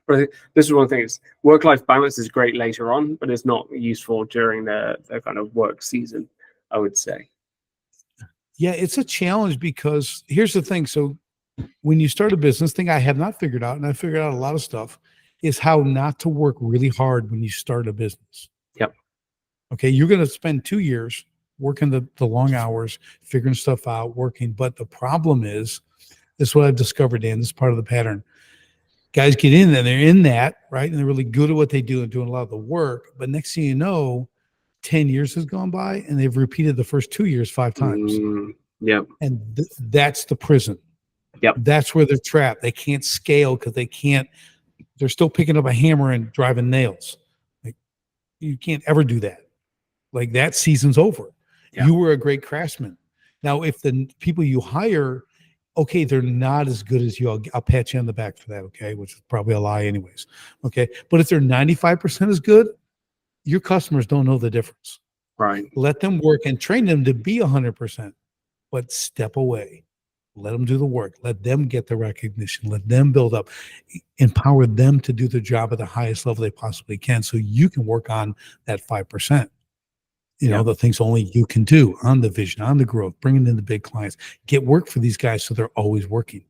But I think this is one thing: is work-life balance is great later on, but it's not useful during the kind of work season, I would say. Yeah, it's a challenge because here's the thing. So when you start a business, thing I have not figured out, and I figured out a lot of stuff, is how not to work really hard when you start a business. Yep. Okay, you're going to spend 2 years working the long hours, figuring stuff out, working. But the problem is, this is what I've discovered, Dan. This is part of the pattern. Guys get in there, they're in that, right? And they're really good at what they do and doing a lot of the work. But next thing you know, 10 years has gone by and they've repeated the first 2 years 5 times. Yep. And that's the prison. Yep. That's where they're trapped. They can't scale because they're still picking up a hammer and driving nails. Like, you can't ever do that. Like, that season's over. Yeah. You were a great craftsman. Now, if the people you hire, okay, they're not as good as you, I'll pat you on the back for that, okay, which is probably a lie anyways, okay? But if they're 95% as good, your customers don't know the difference. Right. Let them work and train them to be 100%, but step away. Let them do the work. Let them get the recognition. Let them build up. Empower them to do their job at the highest level they possibly can so you can work on that 5%. The things only you can do on the vision, on the growth, bringing in the big clients, get work for these guys so they're always working.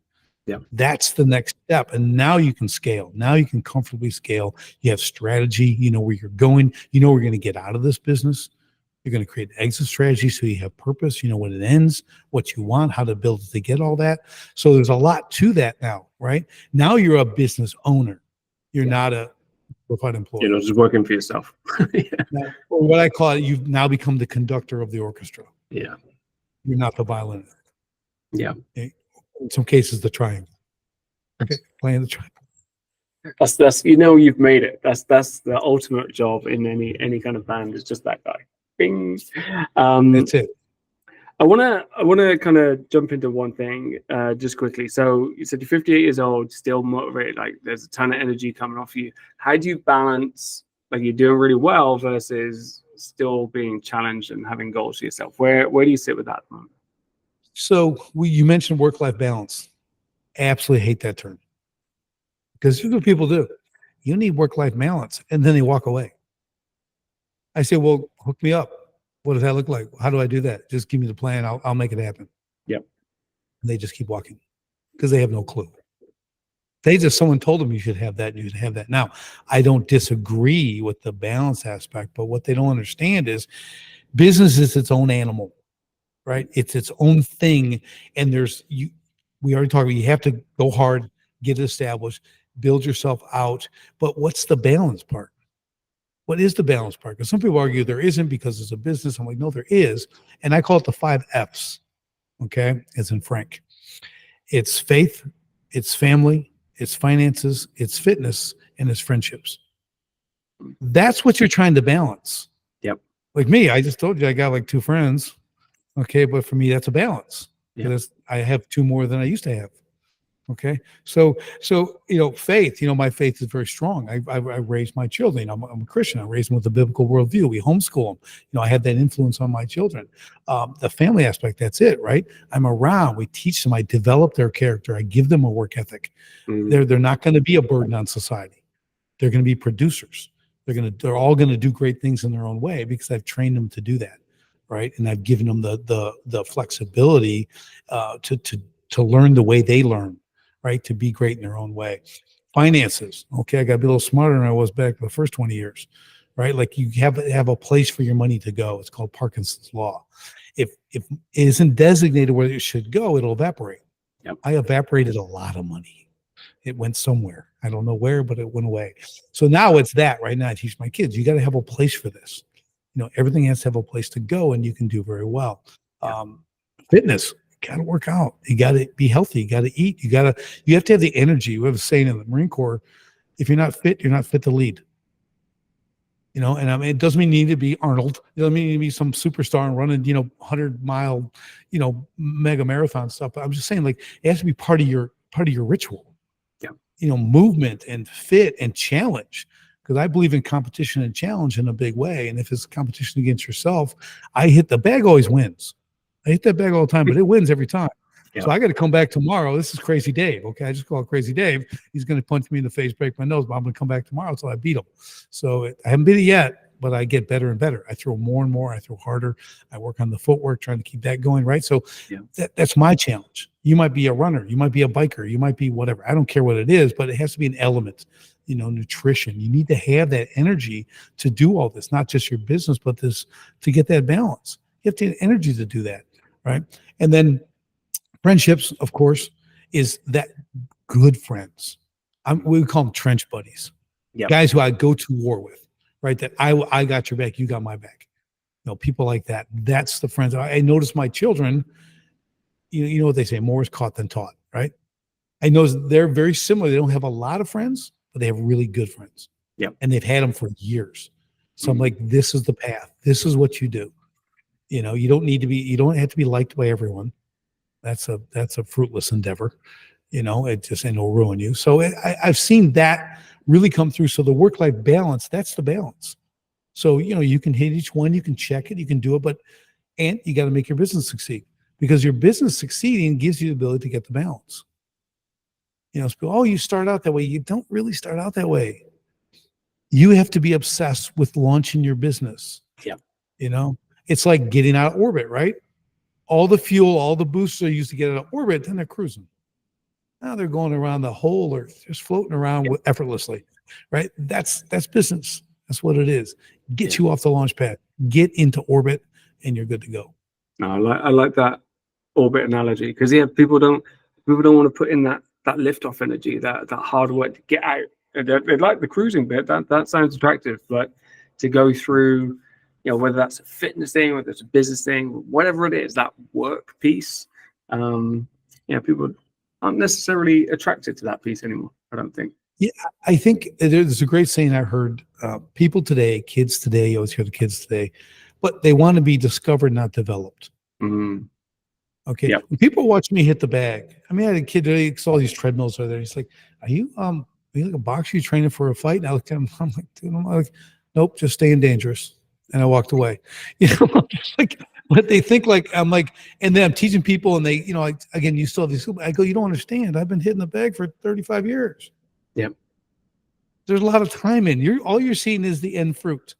Yeah. That's the next step. And now you can scale. Now you can comfortably scale. You have strategy. You know where you're going. You know where you're going to get out of this business. You're going to create an exit strategy so you have purpose. You know when it ends, what you want, how to build it to get all that. So there's a lot to that now, right? Now you're a business owner. You're not a qualified employee. Just working for yourself. Now, or what I call it, you've now become the conductor of the orchestra. Yeah. You're not the violinist. Yeah. In some cases, the triangle. Okay, playing the triangle. That's you've made it. That's the ultimate job in any kind of band. Is just that guy. Bing. That's it. I wanna kind of jump into one thing just quickly. So you said you're 58 years old, still motivated. Like there's a ton of energy coming off you. How do you balance like you're doing really well versus still being challenged and having goals for yourself? Where do you sit with that at the moment? So you mentioned work-life balance. Absolutely hate that term because here's what people do. You need work-life balance, and then they walk away. I say, well, hook me up. What does that look like? How do I do that? Just give me the plan. I'll make it happen. Yep. And they just keep walking because they have no clue. Someone told them you should have that and you should have that. Now, I don't disagree with the balance aspect, but what they don't understand is business is its own animal, right? It's its own thing. And we already talked about, you have to go hard, get it established, build yourself out. But what's the balance part? What is the balance part? Because some people argue there isn't because it's a business. I'm like, no, there is. And I call it the 5 F's, okay, as in Frank. It's faith, it's family, it's finances, it's fitness, and it's friendships. That's what you're trying to balance. Yep. Like me, I just told you I got like 2 friends, okay, but for me, that's a balance. Yep. I have 2 more than I used to have. Okay. So, faith, my faith is very strong. I raised my children. I'm a Christian. I raised them with a biblical worldview. We homeschool them. I had that influence on my children. The family aspect, that's it, right? I'm around. We teach them. I develop their character. I give them a work ethic. Mm-hmm. They're not going to be a burden on society. They're going to be producers. They're all going to do great things in their own way because I've trained them to do that. Right. And I've given them the flexibility to learn the way they learn. Right, to be great in their own way. Finances, okay, I got to be a little smarter than I was back the first 20 years, right? Like you have a place for your money to go. It's called Parkinson's law. If it isn't designated where it should go, it'll evaporate. Yep. I evaporated a lot of money. It went somewhere. I don't know where, but it went away. So now it's that. Right now, I teach my kids, you got to have a place for this. Everything has to have a place to go, and you can do very well. Yep. Fitness. Got to work out. You got to be healthy. You got to eat. You have to have the energy. We have a saying in the Marine Corps, if you're not fit to lead. And I mean, it doesn't mean you need to be Arnold. It doesn't mean you need to be some superstar and running, 100-mile, mega marathon stuff. But I'm just saying, like, it has to be part of your ritual. Yeah. Movement and fit and challenge. Because I believe in competition and challenge in a big way. And if it's competition against yourself, the bag always wins. I hit that bag all the time, but it wins every time. Yeah. So I got to come back tomorrow. This is Crazy Dave. Okay. I just call it Crazy Dave. He's going to punch me in the face, break my nose, but I'm going to come back tomorrow until I beat him. So I haven't beat it yet, but I get better and better. I throw more and more. I throw harder. I work on the footwork, trying to keep that going. Right. So that's my challenge. You might be a runner. You might be a biker. You might be whatever. I don't care what it is, but it has to be an element. Nutrition. You need to have that energy to do all this, not just your business, but to get that balance. You have to have energy to do that. Right. And then friendships, of course, is that good friends. We call them trench buddies. Yep. Guys who I go to war with, right? That I got your back, you got my back. People like that. That's the friends. I notice my children, you know what they say, more is caught than taught, right? I know they're very similar. They don't have a lot of friends, but they have really good friends. Yeah. And they've had them for years. So I'm like, this is the path. This is what you do. You don't have to be liked by everyone. That's a fruitless endeavor. It'll ruin you. So I've seen that really come through. So the work-life balance, that's the balance. So, you can hit each one, you can check it, you can do it, and you got to make your business succeed, because your business succeeding gives you the ability to get the balance. You start out that way. You don't really start out that way. You have to be obsessed with launching your business. Yeah. It's like getting out of orbit, right? All the fuel, all the boosters are used to get out of orbit, then they're cruising. Now they're going around the whole Earth, just floating around effortlessly, right? That's business. That's what it is. Get you off the launch pad, get into orbit, and you're good to go. No, I like that orbit analogy, because people don't want to put in that lift-off energy, that hard work to get out. They like the cruising bit. That sounds attractive, but to go through, whether that's a fitness thing, whether it's a business thing, whatever it is, that work piece, people aren't necessarily attracted to that piece anymore, I don't think. Yeah, I think there's a great saying I heard. People today, kids today, you always hear the kids today, but they want to be discovered, not developed. Mm-hmm. Okay. Yep. When people watch me hit the bag, I mean, I had a kid today, all these treadmills are there. He's like, are you like a boxer? You training for a fight? And I looked at him, I'm like, dude, nope, just staying dangerous. And I walked away. But they think like, I'm like, and then I'm teaching people, and they, again, you still have these, I go, you don't understand. I've been hitting the bag for 35 years. Yep. There's a lot of time in. All you're seeing is the end fruit.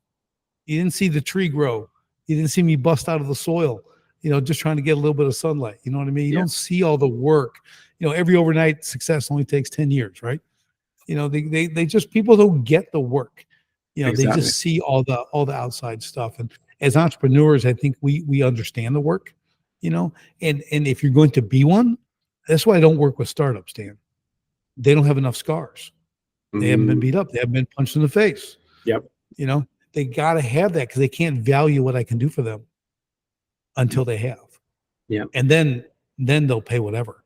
You didn't see the tree grow. You didn't see me bust out of the soil, just trying to get a little bit of sunlight. You know what I mean? You don't see all the work. Every overnight success only takes 10 years, right? They just, people don't get the work. Exactly. They just see all the outside stuff. And as entrepreneurs, I think we understand the work, and if you're going to be one, that's why I don't work with startups, Dan. They don't have enough scars. They haven't been beat up. They haven't been punched in the face. Yep. They got to have that, because they can't value what I can do for them until they have. Yeah. And then they'll pay whatever,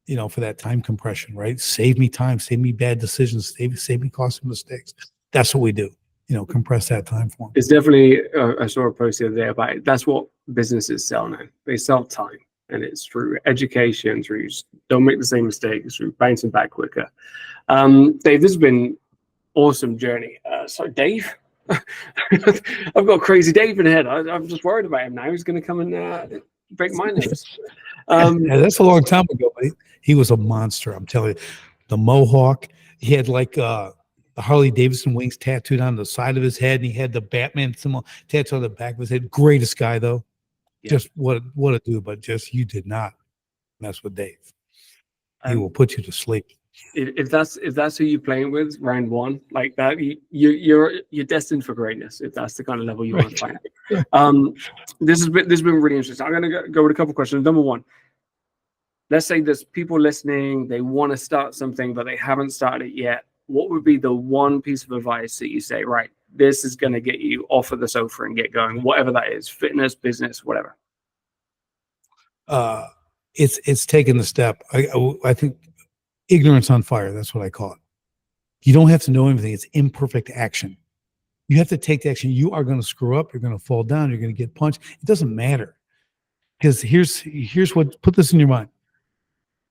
for that time compression, right? Save me time, save me bad decisions, save me costly mistakes. That's what we do, compress that time for them. It's definitely, I saw a post the other day about it. That's what businesses sell now. They sell time, and it's through education, through don't make the same mistakes, through bouncing back quicker. Dave, this has been awesome journey. So Dave, I've got Crazy Dave in the head. I'm just worried about him now. He's going to come and break my nose. Yeah, that's a long time ago. But he was a monster. I'm telling you, the mohawk. He had like the Harley Davidson wings tattooed on the side of his head, and he had the Batman symbol tattooed on the back of his head. Greatest guy though. Yeah. Just what a dude. But just, you did not mess with Dave. He will put you to sleep. If that's who you're playing with round one, like that, you're destined for greatness. If that's the kind of level you want to play at. This has been really interesting. I'm going to go with a couple questions. Number one, let's say there's people listening, they want to start something, but they haven't started it yet. What would be the one piece of advice that you say, right, this is going to get you off of the sofa and get going, whatever that is, fitness, business, whatever? It's taking the step. I think ignorance on fire. That's what I call it. You don't have to know anything. It's imperfect action. You have to take the action. You are going to screw up. You're going to fall down. You're going to get punched. It doesn't matter. Because here's what, put this in your mind.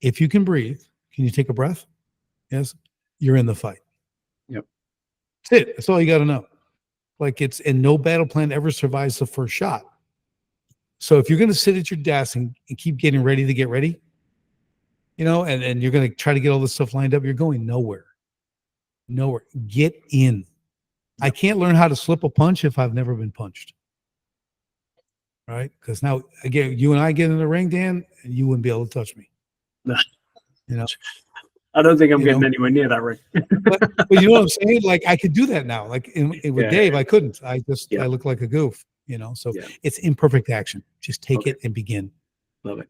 If you can breathe, can you take a breath? Yes. You're in the fight. Yep. That's it. That's all you got to know. Like and no battle plan ever survives the first shot. So if you're going to sit at your desk and keep getting ready to get ready, and you're going to try to get all this stuff lined up, you're going nowhere. Nowhere. Get in. I can't learn how to slip a punch if I've never been punched. Right? Because now, again, you and I get in the ring, Dan, and you wouldn't be able to touch me. No. I don't think I'm getting anywhere near that ring. but you know what I'm saying? Like, I could do that now. Like with Dave, I couldn't. I look like a goof, So it's imperfect action. Just take it and begin. Love it.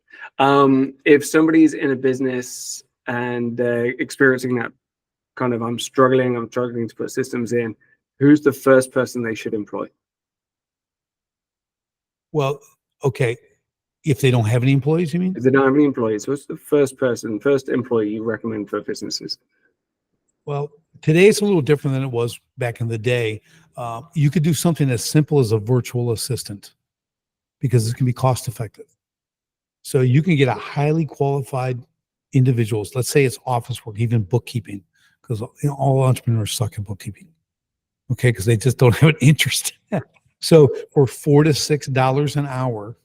If somebody's in a business and experiencing that kind of, I'm struggling to put systems in, who's the first person they should employ? Well, okay. If they don't have any employees, you mean? If they don't have any employees, what's the first employee you recommend for businesses? Well, today it's a little different than it was back in the day. You could do something as simple as a virtual assistant because it can be cost effective. So you can get a highly qualified individuals. Let's say it's office work, even bookkeeping, because all entrepreneurs suck at bookkeeping. Okay, because they just don't have an interest. So for $4 to $6 an hour,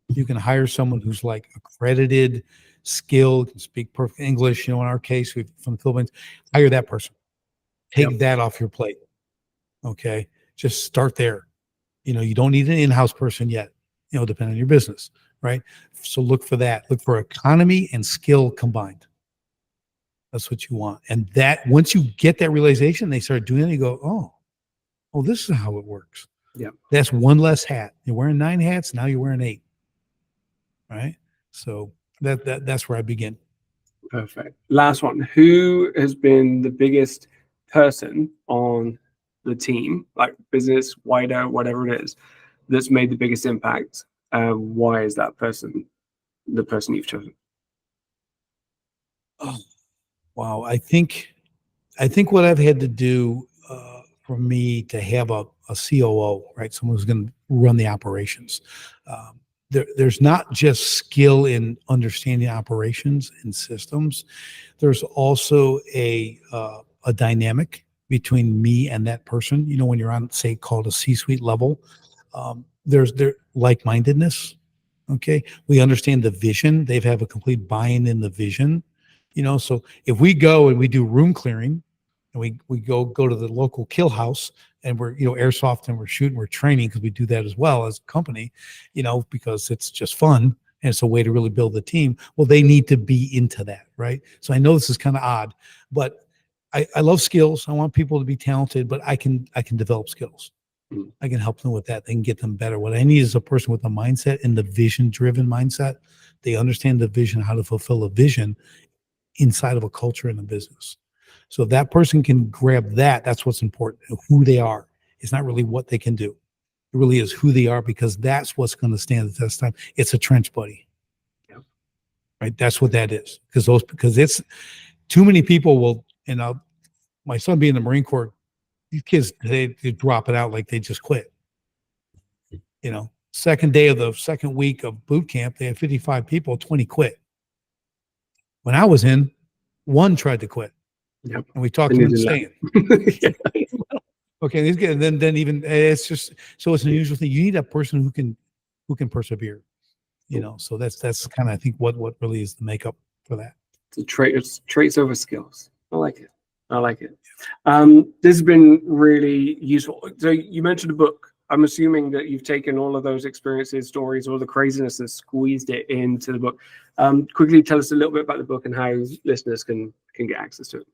you can hire someone who's like accredited, skilled, can speak perfect English. In our case, we're from the Philippines. Hire that person. Take that off your plate. Okay, just start there. You don't need an in-house person yet. Depending on your business, right? So look for that. Look for economy and skill combined. That's what you want. And that once you get that realization, they start doing it. You go, oh, this is how it works. Yeah, that's one less hat. You're wearing 9 hats. Now you're wearing 8. Right. So that's where I begin. Perfect. Last one. Who has been the biggest person on the team, like business, wider, whatever it is, that's made the biggest impact? Why is that person the person you've chosen? Oh, wow. I think what I've had to do for me to have a COO, right? Someone who's going to run the operations. There's not just skill in understanding operations and systems. There's also a dynamic between me and that person. When you're on, say, called a C-suite level, there's like-mindedness. Okay, we understand the vision. They have a complete buy-in in the vision. So if we go and we do room clearing, and we go to the local kill house, and we're airsoft and we're shooting, we're training, because we do that as well as a company, because it's just fun and it's a way to really build the team. Well, they need to be into that, right? So I know this is kind of odd, but I love skills. I want people to be talented, but I can develop skills. I can help them with that. They can get them better. What I need is a person with a mindset and the vision-driven mindset. They understand the vision, how to fulfill a vision inside of a culture and a business. So if that person can grab that, that's what's important. Who they are. It's not really what they can do. It really is who they are, because that's what's going to stand the test of time. It's a trench buddy. Yep. Right? That's what that is. Because it's too many people will, my son being in the Marine Corps, these kids, they drop it out like they just quit. Second day of the second week of boot camp, they had 55 people, 20 quit. When I was in, 1 tried to quit. Yep. And we talked to him staying. Okay, then even it's just, so it's an unusual thing. You need a person who can persevere. So that's kind of, I think, what really is the makeup for that. It's traits over skills. I like it. This has been really useful. So you mentioned a book. I'm assuming that you've taken all of those experiences, stories, all the craziness, and squeezed it into the book. Quickly tell us a little bit about the book and how listeners can get access to it.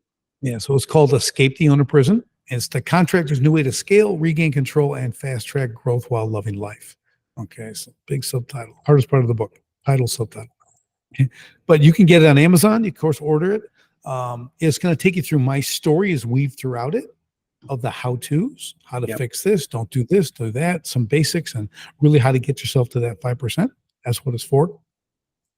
Yeah, so it's called Escape the Owner Prison. And it's the contractor's new way to scale, regain control, and fast-track growth while loving life. Okay, so big subtitle. Hardest part of the book, title, subtitle. Okay. But you can get it on Amazon. You, of course, order it. It's going to take you through my story as weaved throughout it, of the how-tos, how to fix this, don't do this, do that, some basics, and really how to get yourself to that 5%. That's what it's for.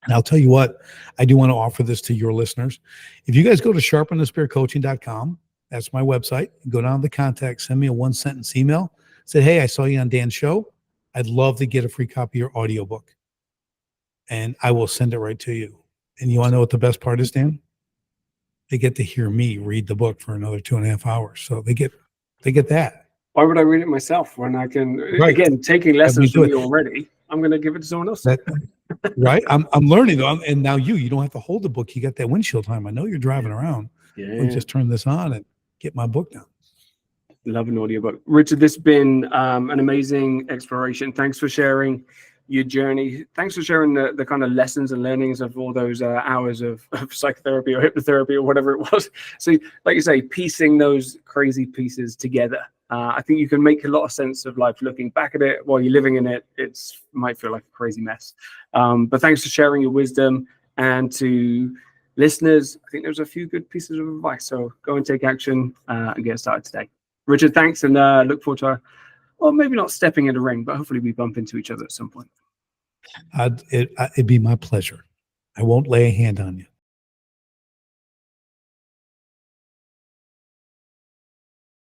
And I'll tell you what, I do want to offer this to your listeners. If you guys go to sharpenthespearcoaching.com, That's my website. Go down to the contact, send me a 1-sentence email. Say, hey, I saw you on Dan's show. I'd love to get a free copy of your audiobook. And I will send it right to you. And you want to know what the best part is, Dan? They get to hear me read the book for another 2.5 hours. So they get that. Why would I read it myself when I can, Right. again, taking lessons from you already, I'm going to give it to someone else. Right. I'm learning though. And now you don't have to hold the book. You got that windshield time. I know you're driving around. Yeah. Let me just turn this on and get my book down. Love an audiobook. Richard, this has been an amazing exploration. Thanks for sharing your journey. Thanks for sharing the kind of lessons and learnings of all those hours of psychotherapy or hypnotherapy or whatever it was. So like you say, piecing those crazy pieces together. I think you can make a lot of sense of life looking back at it. While you're living in it, it might feel like a crazy mess. But thanks for sharing your wisdom. And to listeners, I think there's a few good pieces of advice. So go and take action and get started today. Richard, thanks, and look forward to well, maybe not stepping in the ring, but hopefully we bump into each other at some point. It'd be my pleasure. I won't lay a hand on you.